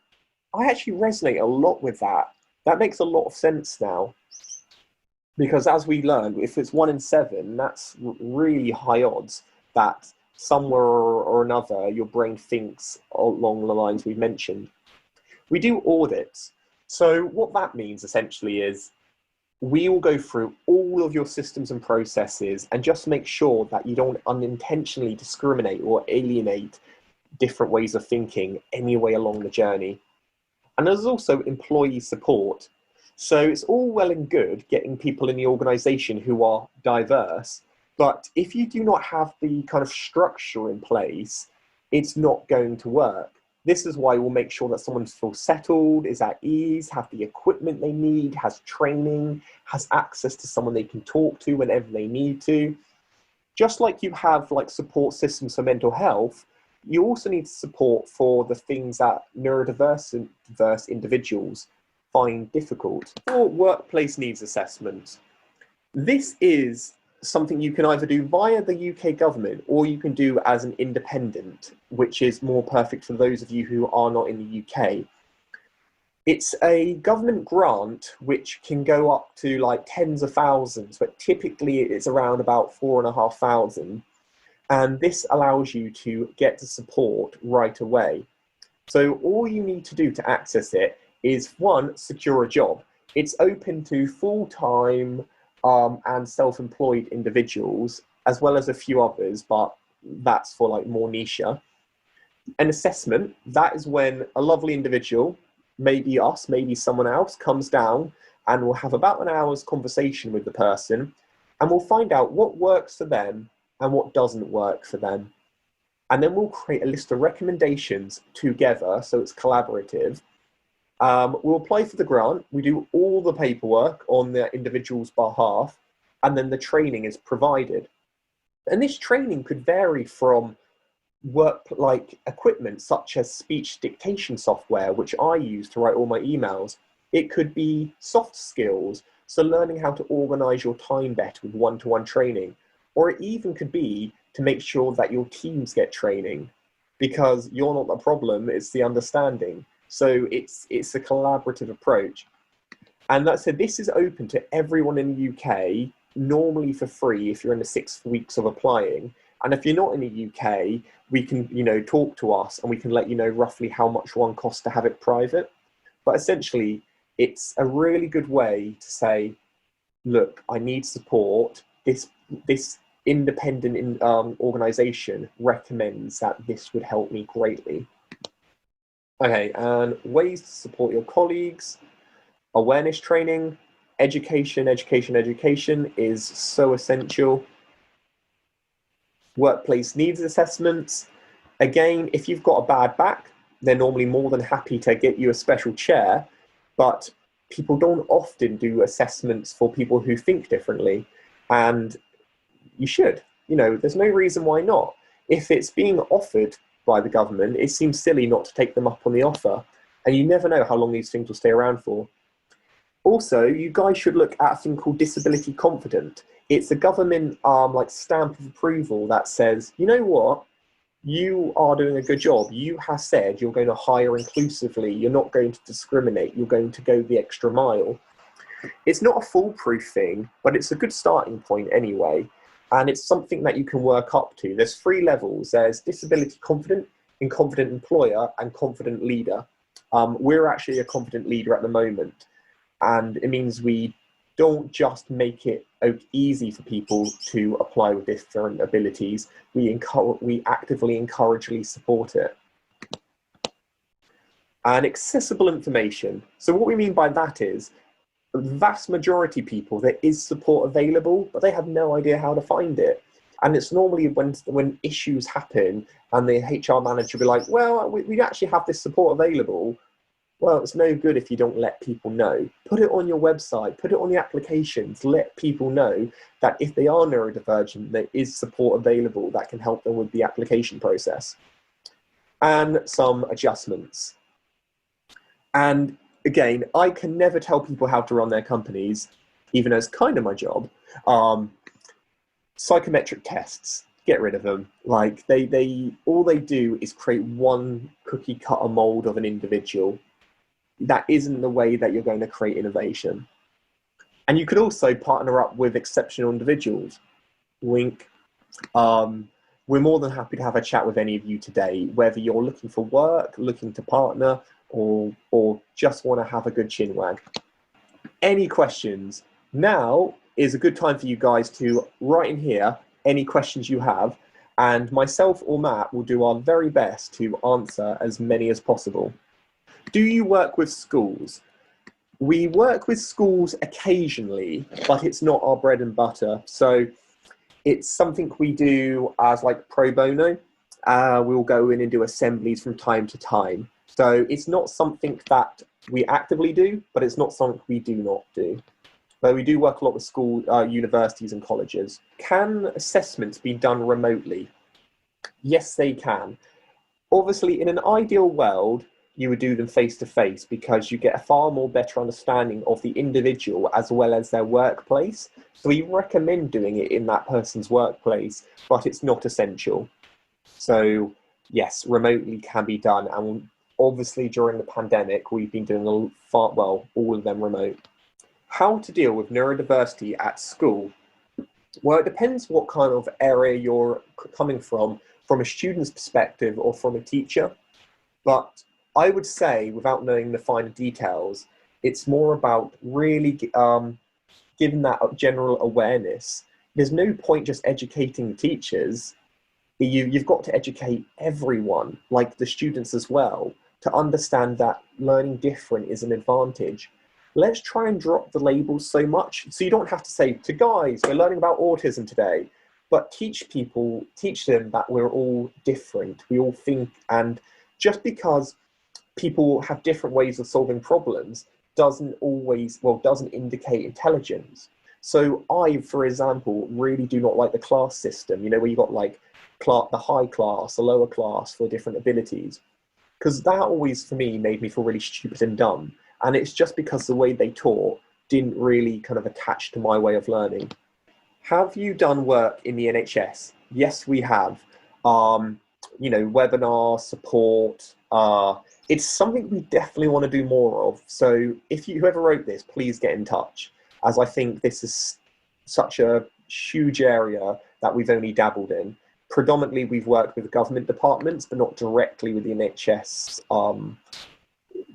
I actually resonate a lot with that. That makes a lot of sense now. Because as we learned, if it's 1 in 7, that's really high odds that somewhere or another your brain thinks along the lines we've mentioned. We do audits. So what that means essentially is we will go through all of your systems and processes and just make sure that you don't unintentionally discriminate or alienate different ways of thinking any way along the journey. And there's also employee support. So it's all well and good getting people in the organization who are diverse, but if you do not have the kind of structure in place, it's not going to work. This is why we'll make sure that someone feels settled, is at ease, have the equipment they need, has training, has access to someone they can talk to whenever they need to. Just like you have like support systems for mental health, you also need support for the things that neurodiverse individuals find difficult. For workplace needs assessment, this is something you can either do via the UK government or you can do as an independent, which is more perfect for those of you who are not in the UK. It's a government grant which can go up to like tens of thousands, but typically it's around about 4,500. And this allows you to get the support right away. So all you need to do to access it is, one, secure a job. It's open to full-time and self-employed individuals, as well as a few others, but that's for like more niche. An assessment, that is when a lovely individual, maybe us, maybe someone else, comes down and we'll have about an hour's conversation with the person and we'll find out what works for them and what doesn't work for them. And then we'll create a list of recommendations together, so it's collaborative. We'll apply for the grant, we do all the paperwork on the individual's behalf, and then the training is provided. And this training could vary from work like equipment such as speech dictation software, which I use to write all my emails. It could be soft skills, so learning how to organize your time better with one-to-one training. Or it even could be to make sure that your teams get training, because you're not the problem, it's the understanding. So it's a collaborative approach. And that said, this is open to everyone in the UK, normally for free if you're in the 6 weeks of applying. And if you're not in the UK, we can, talk to us and we can let you know roughly how much one costs to have it private. But essentially, it's a really good way to say, look, I need support. This independent organization recommends that this would help me greatly. Okay, and ways to support your colleagues, awareness training, education is so essential. Workplace needs assessments. Again, if you've got a bad back, they're normally more than happy to get you a special chair, but people don't often do assessments for people who think differently, and you should. There's no reason why not. If it's being offered by the government, it seems silly not to take them up on the offer, and you never know how long these things will stay around for. Also, you guys should look at a thing called Disability Confident. It's a government like stamp of approval that says, you know what, you are doing a good job. You have said you're going to hire inclusively. You're not going to discriminate. You're going to go the extra mile. It's not a foolproof thing, but it's a good starting point anyway. And it's something that you can work up to. There's 3 levels. There's Disability Confident, Confident Employer, and Confident Leader. We're actually a confident leader at the moment. And it means we don't just make it easy for people to apply with different abilities. We actively encouragely support it. And accessible information. So what we mean by that is, the vast majority of people, there is support available, but they have no idea how to find it. And it's normally when issues happen and the HR manager will be like, well, we actually have this support available. Well, it's no good if you don't let people know. Put it on your website, put it on the applications, let people know that if they are neurodivergent, there is support available that can help them with the application process. And some adjustments. And again, I can never tell people how to run their companies, even though it's kind of my job. Psychometric tests, get rid of them. Like all they do is create one cookie cutter mold of an individual. That isn't the way that you're going to create innovation. And you could also partner up with exceptional individuals. Wink. We're more than happy to have a chat with any of you today, whether you're looking for work, looking to partner, or just want to have a good chin wag. Any questions? Now is a good time for you guys to write in here any questions you have, and myself or Matt will do our very best to answer as many as possible. Do you work with schools? We work with schools occasionally, but it's not our bread and butter. So it's something we do as like pro bono. We'll go in and do assemblies from time to time. So it's not something that we actively do, but it's not something we do not do. Though we do work a lot with school, universities and colleges. Can assessments be done remotely? Yes, they can. Obviously, in an ideal world, you would do them face-to-face because you get a far more better understanding of the individual as well as their workplace. So we recommend doing it in that person's workplace, but it's not essential. So yes, remotely can be done. And obviously during the pandemic, we've been doing all of them remote. How to deal with neurodiversity at school? Well, it depends what kind of area you're coming from a student's perspective or from a teacher. But I would say, without knowing the finer details, it's more about really giving that general awareness. There's no point just educating the teachers. You've got to educate everyone, like the students as well, to understand that learning different is an advantage. Let's try and drop the labels so much. So you don't have to say to guys, we're learning about autism today, but teach them that we're all different. We all think, and just because people have different ways of solving problems doesn't indicate intelligence. So I, for example, really do not like the class system, where you got like the high class, the lower class for different abilities. Because that always, for me, made me feel really stupid and dumb. And it's just because the way they taught didn't really kind of attach to my way of learning. Have you done work in the NHS? Yes, we have. Webinar support. It's something we definitely want to do more of. So if whoever wrote this, please get in touch, as I think this is such a huge area that we've only dabbled in. Predominantly, we've worked with government departments, but not directly with the NHS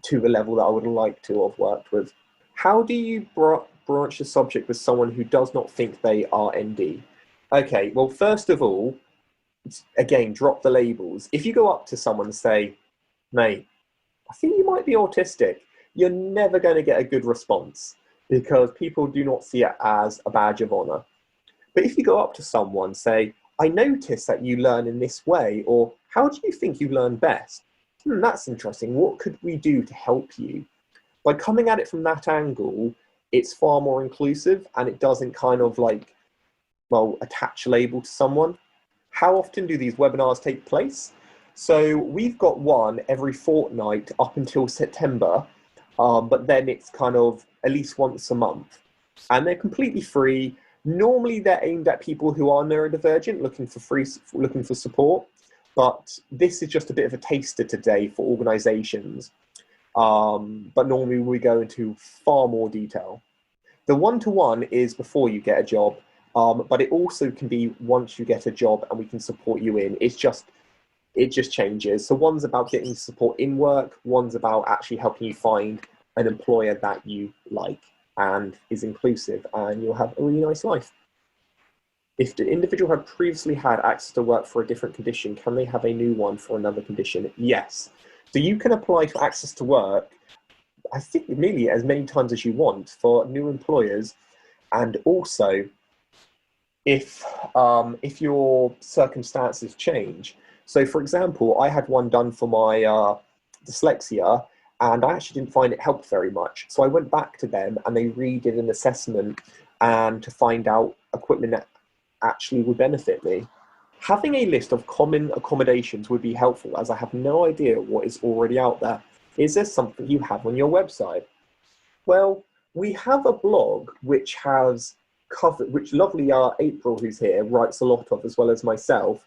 to the level that I would like to have worked with. How do you branch the subject with someone who does not think they are ND? Okay, well, first of all, again, drop the labels. If you go up to someone and say, mate, I think you might be autistic, you're never going to get a good response because people do not see it as a badge of honor. But if you go up to someone, say, I notice that you learn in this way, or how do you think you learn best? That's interesting. What could we do to help you? By coming at it from that angle, it's far more inclusive and it doesn't kind of attach a label to someone. How often do these webinars take place? So we've got one every fortnight up until September, but then it's kind of at least once a month. And they're completely free. Normally they're aimed at people who are neurodivergent, looking for support. But this is just a bit of a taster today for organisations. But normally we go into far more detail. The one-to-one is before you get a job, but it also can be once you get a job and we can support you in. It just changes. So one's about getting support in work, one's about actually helping you find an employer that you like and is inclusive, and you'll have a really nice life. If the individual had previously had access to work for a different condition, can they have a new one for another condition? Yes. So you can apply for access to work, I think nearly as many times as you want for new employers. And also, if your circumstances change. So for example, I had one done for my dyslexia, and I actually didn't find it helped very much. So I went back to them and they redid an assessment and to find out equipment that actually would benefit me. Having a list of common accommodations would be helpful, as I have no idea what is already out there. Is there something you have on your website? Well, we have a blog which has covered, which lovely April, who's here, writes a lot of, as well as myself.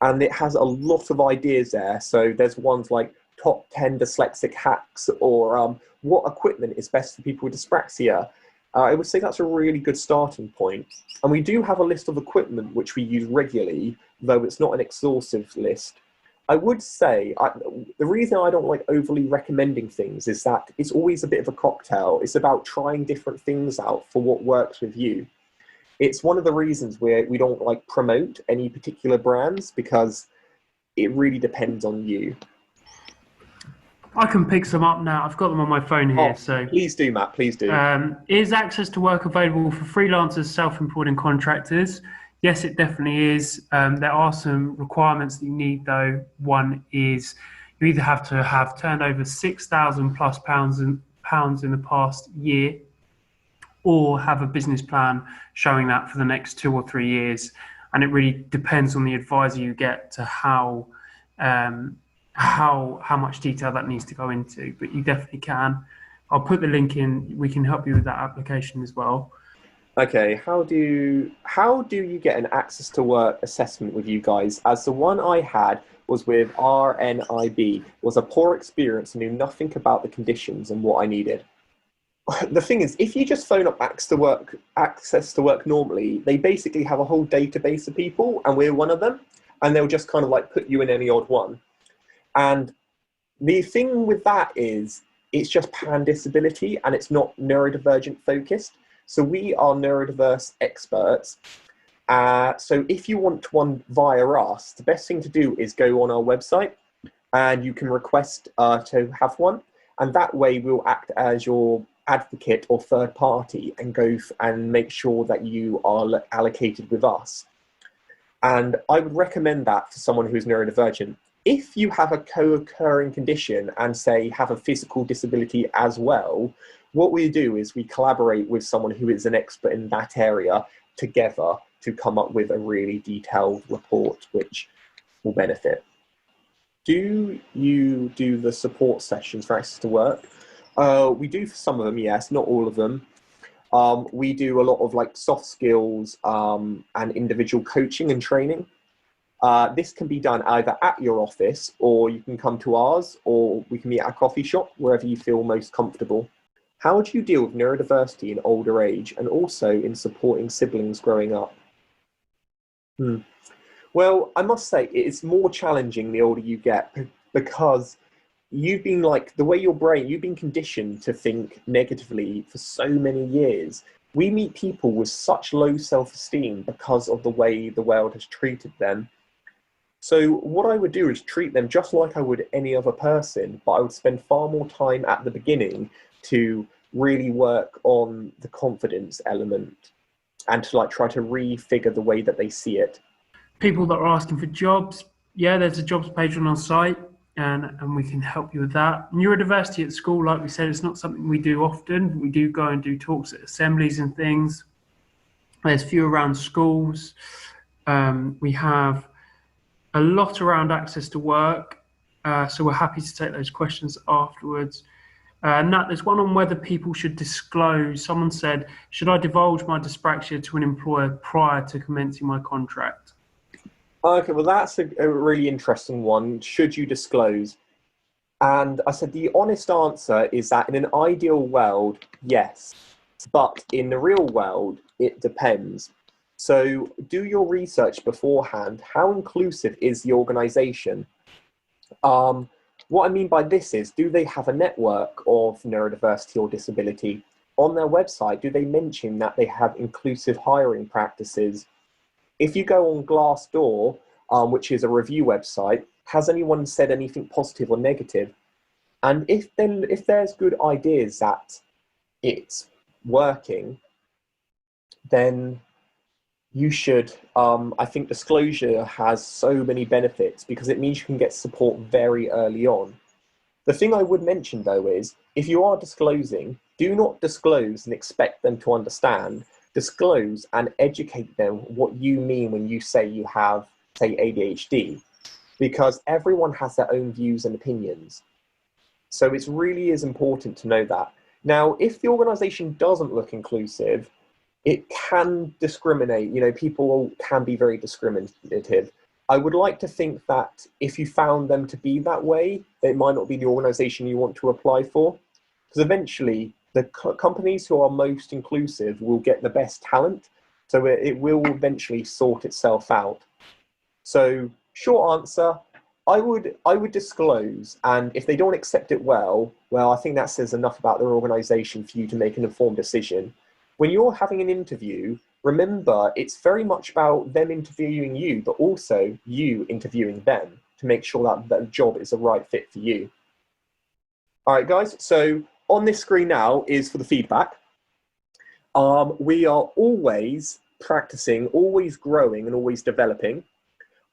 And it has a lot of ideas there. So there's ones like top 10 dyslexic hacks, or what equipment is best for people with dyspraxia. I would say that's a really good starting point. And we do have a list of equipment which we use regularly, though it's not an exhaustive list. I would say the reason I don't like overly recommending things is that it's always a bit of a cocktail. It's about trying different things out for what works with you. It's one of the reasons we don't like promote any particular brands, because it really depends on you. I can pick some up now. I've got them on my phone here. So please do, Matt. Please do. Is access to work available for freelancers, self-employed and contractors? Yes, it definitely is. There are some requirements that you need, though. One is you either have to have turned over £6,000+ in the past year, or have a business plan showing that for the next 2 or 3 years. And it really depends on the advisor you get to how much detail that needs to go into. But you definitely can. I'll put the link in. We can help you with that application as well. Okay, how do you get an access to work assessment with you guys? As the one I had was with RNIB, was a poor experience and knew nothing about the conditions and what I needed. The thing is, if you just phone up access to work normally, they basically have a whole database of people, and we're one of them, and they'll just kind of like put you in any odd one. And the thing with that is, it's just pan disability and it's not neurodivergent focused. So we are neurodiverse experts. So if you want one via us, the best thing to do is go on our website and you can request to have one. And that way we'll act as your advocate or third party and go and make sure that you are allocated with us. And I would recommend that for someone who's neurodivergent. If you have a co-occurring condition and say have a physical disability as well, what we do is we collaborate with someone who is an expert in that area together to come up with a really detailed report which will benefit. Do you do the support sessions for access to work? We do for some of them, yes, not all of them. We do a lot of like soft skills and individual coaching and training. This can be done either at your office, or you can come to ours, or we can meet at a coffee shop, wherever you feel most comfortable. How do you deal with neurodiversity in older age and also in supporting siblings growing up? Well, I must say it's more challenging the older you get, because you've been like, the way your brain, you've been conditioned to think negatively for so many years. We meet people with such low self-esteem because of the way the world has treated them. So what I would do is treat them just like I would any other person, but I would spend far more time at the beginning to really work on the confidence element and to like try to refigure the way that they see it. People that are asking for jobs, yeah, there's a jobs page on our site, and we can help you with that. Neurodiversity at school, like we said, it's not something we do often. We do go and do talks at assemblies and things. There's few around schools. We have a lot around access to work, so we're happy to take those questions afterwards. Nat, there's one on whether people should disclose. Someone said, should I divulge my dyspraxia to an employer prior to commencing my contract? Okay, well, that's a really interesting one. Should you disclose? And I said the honest answer is that in an ideal world, yes. But in the real world, it depends. So do your research beforehand. How inclusive is the organization? What I mean by this is, do they have a network of neurodiversity or disability? On their website, do they mention that they have inclusive hiring practices? If you go on Glassdoor, which is a review website, has anyone said anything positive or negative? And if there's good ideas that it's working, then you should, I think disclosure has so many benefits because it means you can get support very early on. The thing I would mention though is, if you are disclosing, do not disclose and expect them to understand. Disclose and educate them what you mean when you say you have, say, ADHD, because everyone has their own views and opinions. So it really is important to know that. Now, if the organization doesn't look inclusive, it can discriminate. You know, people can be very discriminative. I would like to think that if you found them to be that way, it might not be the organization you want to apply for, because eventually the companies who are most inclusive will get the best talent, so it will eventually sort itself out. So, short answer, I would disclose, and if they don't accept it well, I think that says enough about their organization for you to make an informed decision. When you're having an interview, remember it's very much about them interviewing you, but also you interviewing them to make sure that the job is the right fit for you. All right, guys, so on this screen now is for the feedback. We are always practicing, always growing, and always developing.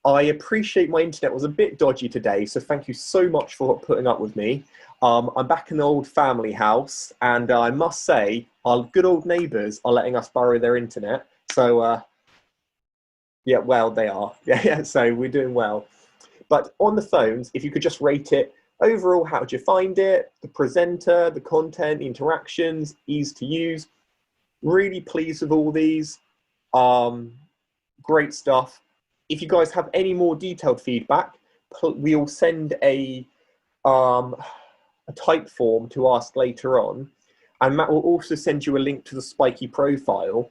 I appreciate my internet was a bit dodgy today, so thank you so much for putting up with me. I'm back in the old family house, and I must say, our good old neighbours are letting us borrow their internet. So, yeah, well, they are. Yeah, so we're doing well. But on the phones, if you could just rate it, overall, how did you find it? The presenter, the content, the interactions, ease to use. Really pleased with all these. Great stuff. If you guys have any more detailed feedback, we'll send a type form to ask later on, and Matt will also send you a link to the Spiky profile.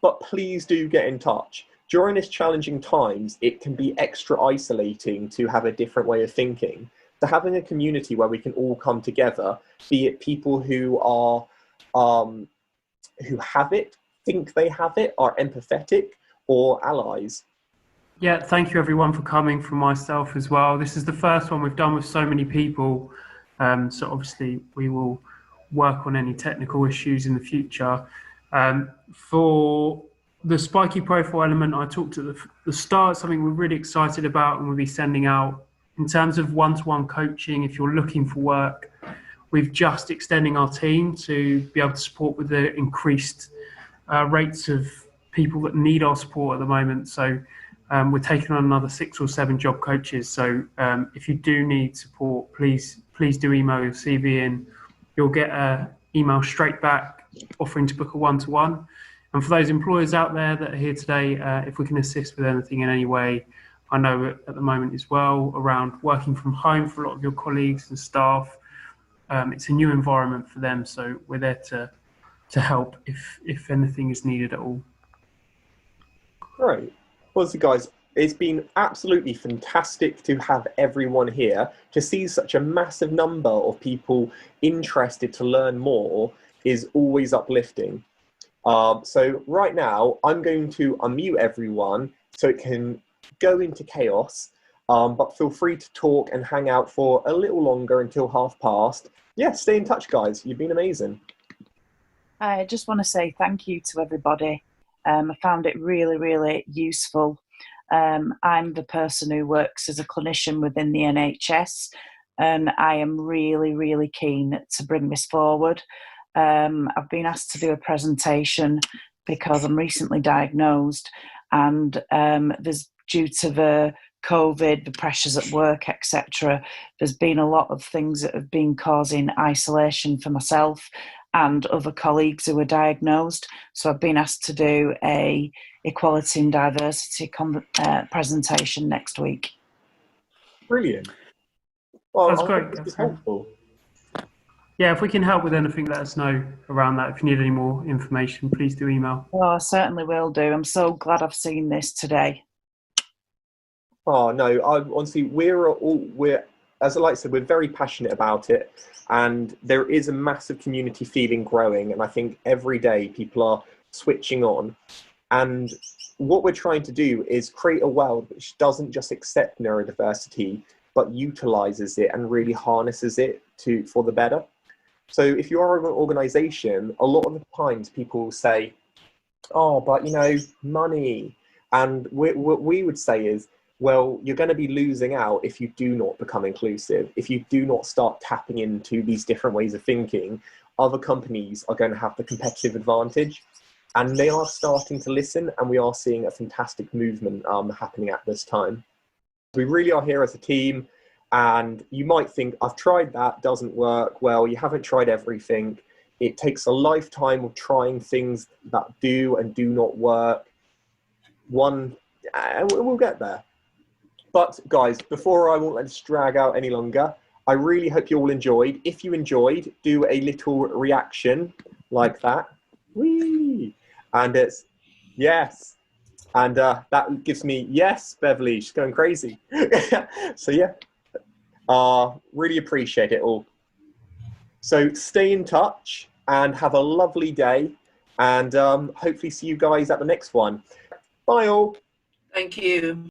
But please do get in touch. During this challenging times, it can be extra isolating to have a different way of thinking. So having a community where we can all come together, be it people who are who have it, think they have it, are empathetic, or allies. Yeah, thank you everyone for coming, from myself as well. This is the first one we've done with so many people. So obviously we will work on any technical issues in the future. For the Spiky profile element, I talked at the start, something we're really excited about and we'll be sending out. In terms of one-to-one coaching, if you're looking for work, we've just extending our team to be able to support with the increased rates of people that need our support at the moment. So we're taking on another 6 or 7 job coaches. So if you do need support, please do email your CV in. You'll get an email straight back offering to book a one-to-one. And for those employers out there that are here today, if we can assist with anything in any way, I know at the moment as well, around working from home for a lot of your colleagues and staff, it's a new environment for them. So we're there to help if anything is needed at all. Right. Well, so guys, it's been absolutely fantastic to have everyone here. To see such a massive number of people interested to learn more is always uplifting. So right now, I'm going to unmute everyone so it can go into chaos, but feel free to talk and hang out for a little longer until 1:30. Yeah, stay in touch, guys. You've been amazing. I just want to say thank you to everybody. I found it really, really useful. I'm the person who works as a clinician within the NHS, and I am really, really keen to bring this forward. I've been asked to do a presentation because I'm recently diagnosed, and there's, due to the COVID, the pressures at work, etc., there's been a lot of things that have been causing isolation for myself and other colleagues who were diagnosed. So I've been asked to do a equality and diversity presentation next week. Brilliant. Well, That's great. This is helpful. Yeah, if we can help with anything, let us know around that. If you need any more information, please do email. Oh, I certainly will do. I'm so glad I've seen this today. Oh no, honestly, we're as I said, we're very passionate about it, and there is a massive community feeling growing, and I think every day people are switching on. And what we're trying to do is create a world which doesn't just accept neurodiversity, but utilizes it and really harnesses it for the better. So if you are an organization, a lot of the times people will say, oh, but money. And what we would say is, well, you're going to be losing out if you do not become inclusive. If you do not start tapping into these different ways of thinking, other companies are going to have the competitive advantage. And they are starting to listen, and we are seeing a fantastic movement happening at this time. We really are here as a team, and you might think, I've tried that, doesn't work. Well, you haven't tried everything. It takes a lifetime of trying things that do and do not work. We'll get there. But guys, before I won't let this drag out any longer, I really hope you all enjoyed. If you enjoyed, do a little reaction like that. Whee! And it's yes. And that gives me yes, Beverly. She's going crazy. So yeah, really appreciate it all. So stay in touch and have a lovely day, and hopefully see you guys at the next one. Bye all. Thank you.